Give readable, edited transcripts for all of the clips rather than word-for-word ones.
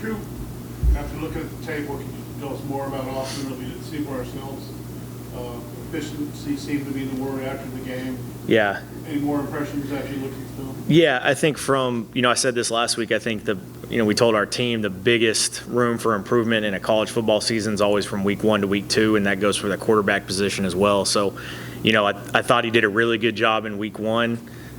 you, after looking at the tape, what can you tell us more about Austin that we didn't see for ourselves? Efficiency seemed to be the word after the game. Yeah. Any more impressions after you looked at the film? Yeah, I think from, I said this last week, I think we told our team the biggest room for improvement in a college football season is always from week 1 to week 2, and that goes for the quarterback position as well. So, I thought he did a really good job in week 1.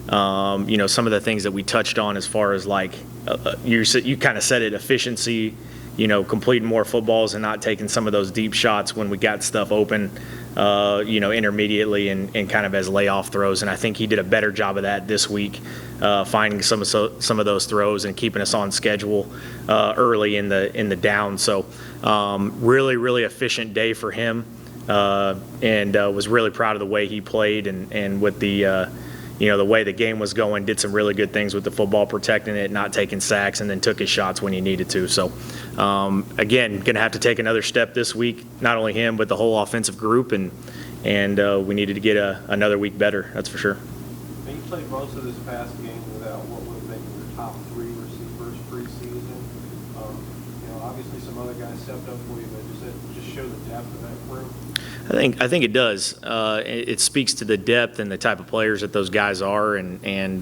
Some of the things that we touched on as far as you kind of said it, efficiency, completing more footballs and not taking some of those deep shots when we got stuff open, intermediately and kind of as layoff throws. And I think he did a better job of that this week, finding some of those throws and keeping us on schedule early in the down. So really, really efficient day for him, and was really proud of the way he played and with the the way the game was going, did some really good things with the football, protecting it, not taking sacks, and then took his shots when he needed to. So, again, going to have to take another step this week, not only him, but the whole offensive group, and we needed to get another week better, that's for sure. Now, you played most of this past game without what would have been your top 3 receivers preseason. Obviously some other guys stepped up for you, but does it just show the depth of that group? I think it does. It speaks to the depth and the type of players that those guys are, and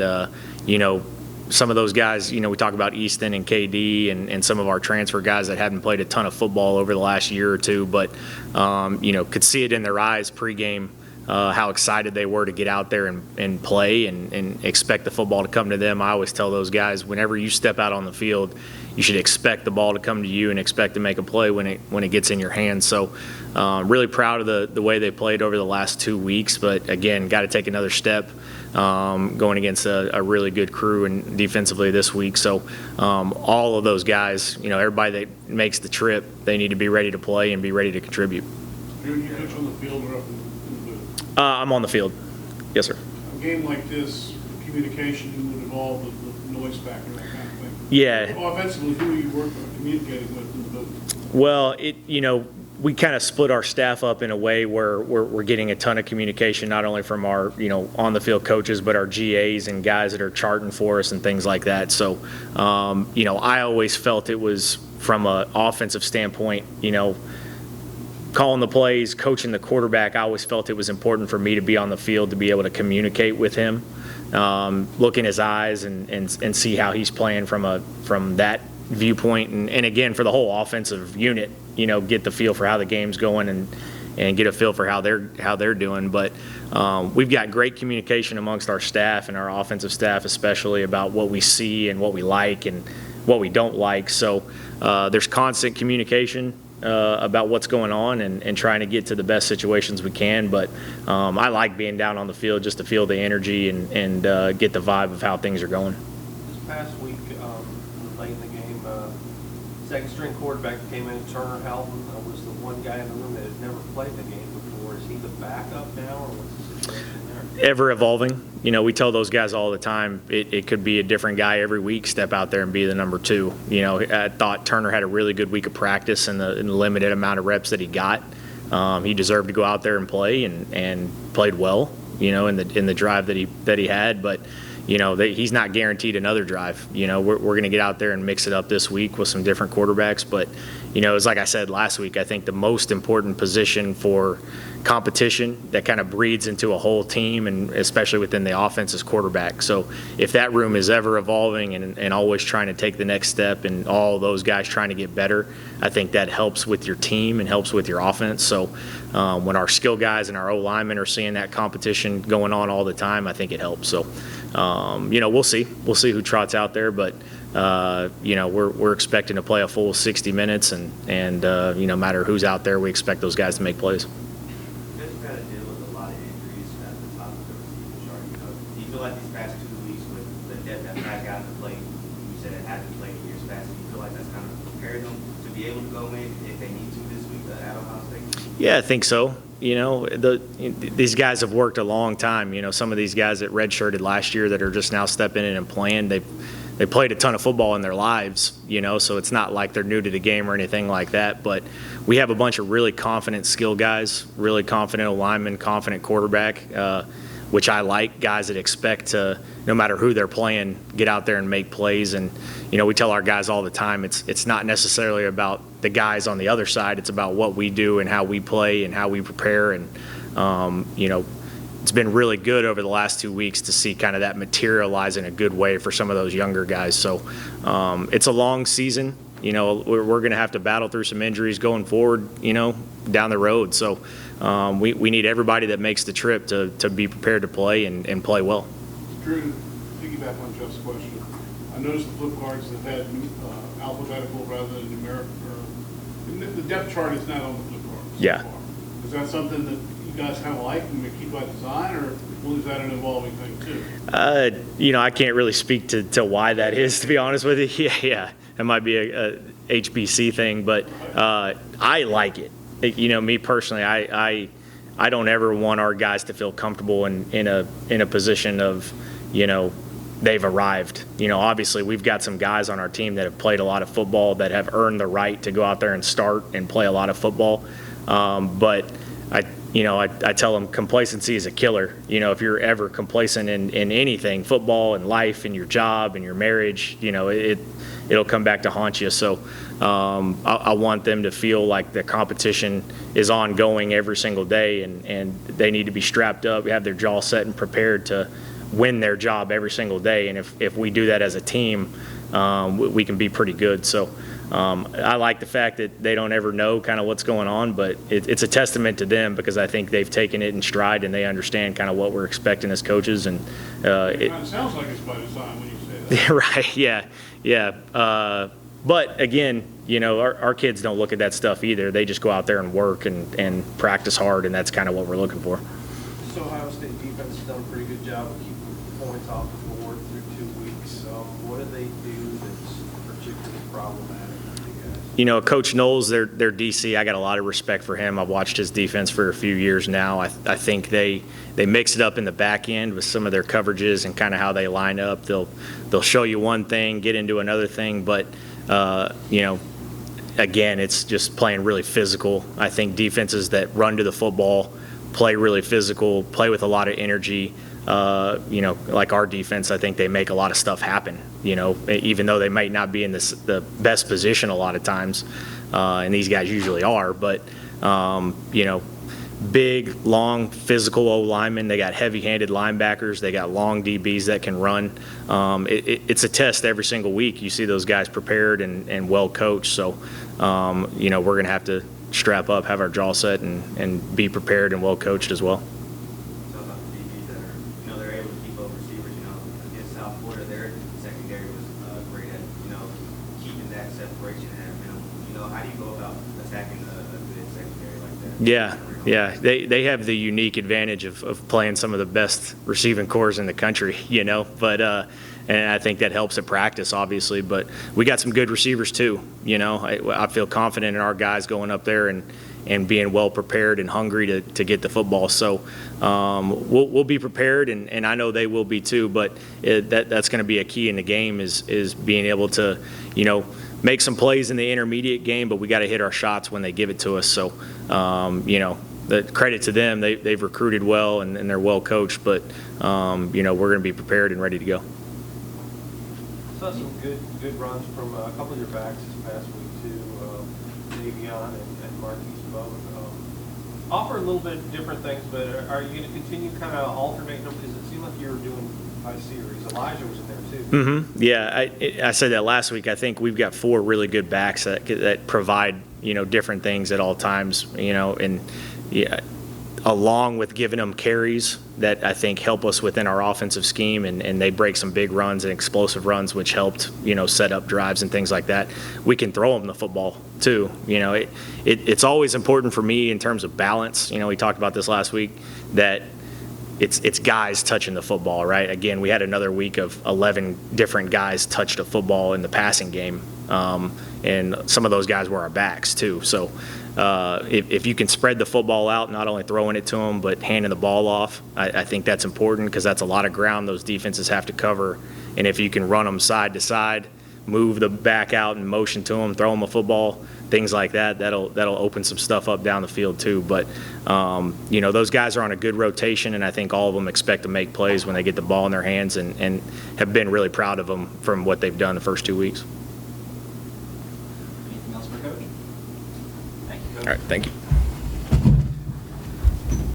some of those guys, we talk about Easton and KD and some of our transfer guys that haven't played a ton of football over the last year or two, but could see it in their eyes pregame, how excited they were to get out there and play and expect the football to come to them. I always tell those guys, whenever you step out on the field, you should expect the ball to come to you and expect to make a play when it gets in your hands. So really proud of the way they played over the last 2 weeks, but again, got to take another step going against a really good crew and defensively this week. So all of those guys, everybody that makes the trip, they need to be ready to play and be ready to contribute. You coach on the field or up in the booth? I'm on the field. Yes, sir. A game like this, communication would involve the noise factor, that kind of thing. Yeah. Offensively, who are you communicating with in the booth? Well, we kind of split our staff up in a way where we're getting a ton of communication, not only from our, on the field coaches, but our GAs and guys that are charting for us and things like that. So, I always felt it was from an offensive standpoint, calling the plays, coaching the quarterback, I always felt it was important for me to be on the field to be able to communicate with him, look in his eyes and see how he's playing from that viewpoint, and again for the whole offensive unit, get the feel for how the game's going and get a feel for how they're doing. But we've got great communication amongst our staff and our offensive staff, especially about what we see and what we like and what we don't like. So there's constant communication about what's going on and trying to get to the best situations we can. But I like being down on the field just to feel the energy and get the vibe of how things are going. This past week, late in the game, second string quarterback came in, Turner Helton, was the one guy in the room that had never played the game before. Is he the backup now, or what's the situation there? Ever evolving. We tell those guys all the time, it could be a different guy every week, step out there and be the number 2. I thought Turner had a really good week of practice in the limited amount of reps that he got. He deserved to go out there and play and played well, in the drive that he had. But he's not guaranteed another drive. We're going to get out there and mix it up this week with some different quarterbacks. But, it's like I said last week, I think the most important position for competition that kind of breeds into a whole team, and especially within the offense, is quarterback. So if that room is ever evolving and always trying to take the next step and all those guys trying to get better, I think that helps with your team and helps with your offense. So when our skill guys and our O-linemen are seeing that competition going on all the time, I think it helps. So we'll see who trots out there, but we're expecting to play a full 60 minutes, and no matter who's out there, we expect those guys to make plays. You guys have got to deal with a lot of injuries at the top of the receiving chart. Do you feel like these past 2 weeks with the depth that back out to play, you said it hasn't played in years past, do you feel like that's kind of prepared them to be able to go in if they need to this week at Ohio State? Yeah, I think so. These guys have worked a long time. Some of these guys that redshirted last year that are just now stepping in and playing, they played a ton of football in their lives, so it's not like they're new to the game or anything like that. But we have a bunch of really confident skill guys, really confident linemen, confident quarterback. which I like, guys that expect to, no matter who they're playing, get out there and make plays. And, we tell our guys all the time, it's not necessarily about the guys on the other side. It's about what we do and how we play and how we prepare. And, it's been really good over the last 2 weeks to see kind of that materialize in a good way for some of those younger guys. So it's a long season. We're going to have to battle through some injuries going forward, down the road. So we need everybody that makes the trip to be prepared to play and play well. Drew, to piggyback on Jeff's question, I noticed the flip cards that had alphabetical rather than numerical. The depth chart is not on the flip cards. Yeah. So far. Is that something that you guys kind of like and we keep by design, or is that an evolving thing too? I can't really speak to why that is, to be honest with you. Yeah. It might be a HBC thing, but I like it. Me personally, I don't ever want our guys to feel comfortable in a position of, they've arrived. Obviously we've got some guys on our team that have played a lot of football that have earned the right to go out there and start and play a lot of football. But I tell them complacency is a killer. If you're ever complacent in anything, football and life and your job and your marriage, it'll come back to haunt you. So I want them to feel like the competition is ongoing every single day, and they need to be strapped up, have their jaw set and prepared to win their job every single day. And if we do that as a team, we can be pretty good. So I like the fact that they don't ever know kind of what's going on, but it's a testament to them because I think they've taken it in stride and they understand kind of what we're expecting as coaches. And it kind of sounds like it's by design when you say that. Right, yeah. But again, our kids don't look at that stuff either. They just go out there and work and practice hard, and that's kind of what we're looking for. So Ohio State defense has done a pretty good job of keeping points off the board through 2 weeks. What do they do that's particularly problematic for you guys? Coach Knowles, their DC, I got a lot of respect for him. I've watched his defense for a few years now. I think they mix it up in the back end with some of their coverages and kind of how they line up. They'll show you one thing, get into another thing, but again, it's just playing really physical. I think defenses that run to the football, play really physical, play with a lot of energy. Like our defense, I think they make a lot of stuff happen, even though they might not be in the best position a lot of times, and these guys usually are, but, big, long, physical O-linemen. They got heavy-handed linebackers. They got long DBs that can run. It's a test every single week. You see those guys prepared and well coached. So, we're going to have to strap up, have our jaw set, and be prepared and well coached as well. So about the DBs that are, they're able to keep up receivers. Against South Florida, their secondary was great at, keeping that separation at a minimum. How do you go about attacking a good secondary like that? Yeah, they have the unique advantage of playing some of the best receiving corps in the country, but and I think that helps at practice, obviously, but we got some good receivers too, I feel confident in our guys going up there and being well prepared and hungry to get the football. So we'll be prepared, and I know they will be too, but that's going to be a key in the game is being able to, make some plays in the intermediate game, but we got to hit our shots when they give it to us. So, the credit to them, they've recruited well and they're well coached, but, we're going to be prepared and ready to go. Saw some good runs from a couple of your backs this past week too, Davion and Marquise both. Offer a little bit different things, but are you going to continue kind of alternating them? Because it seemed like you were doing by series. Elijah was in there too. Mm-hmm. Yeah, I said that last week. I think we've got 4 really good backs that provide different things at all times. And yeah, along with giving them carries that I think help us within our offensive scheme, and they break some big runs and explosive runs, which helped set up drives and things like that. We can throw them the football too. It's always important for me in terms of balance. We talked about this last week that it's guys touching the football, right? Again, we had another week of 11 different guys touched a football in the passing game, and some of those guys were our backs too. So if you can spread the football out, not only throwing it to them, but handing the ball off, I think that's important because that's a lot of ground those defenses have to cover. And if you can run them side to side move the back out and motion to them, throw them a football, things like that. That'll open some stuff up down the field too. But those guys are on a good rotation, and I think all of them expect to make plays when they get the ball in their hands, and have been really proud of them from what they've done the first 2 weeks. Anything else for Coach? Thank you, Coach. All right, thank you.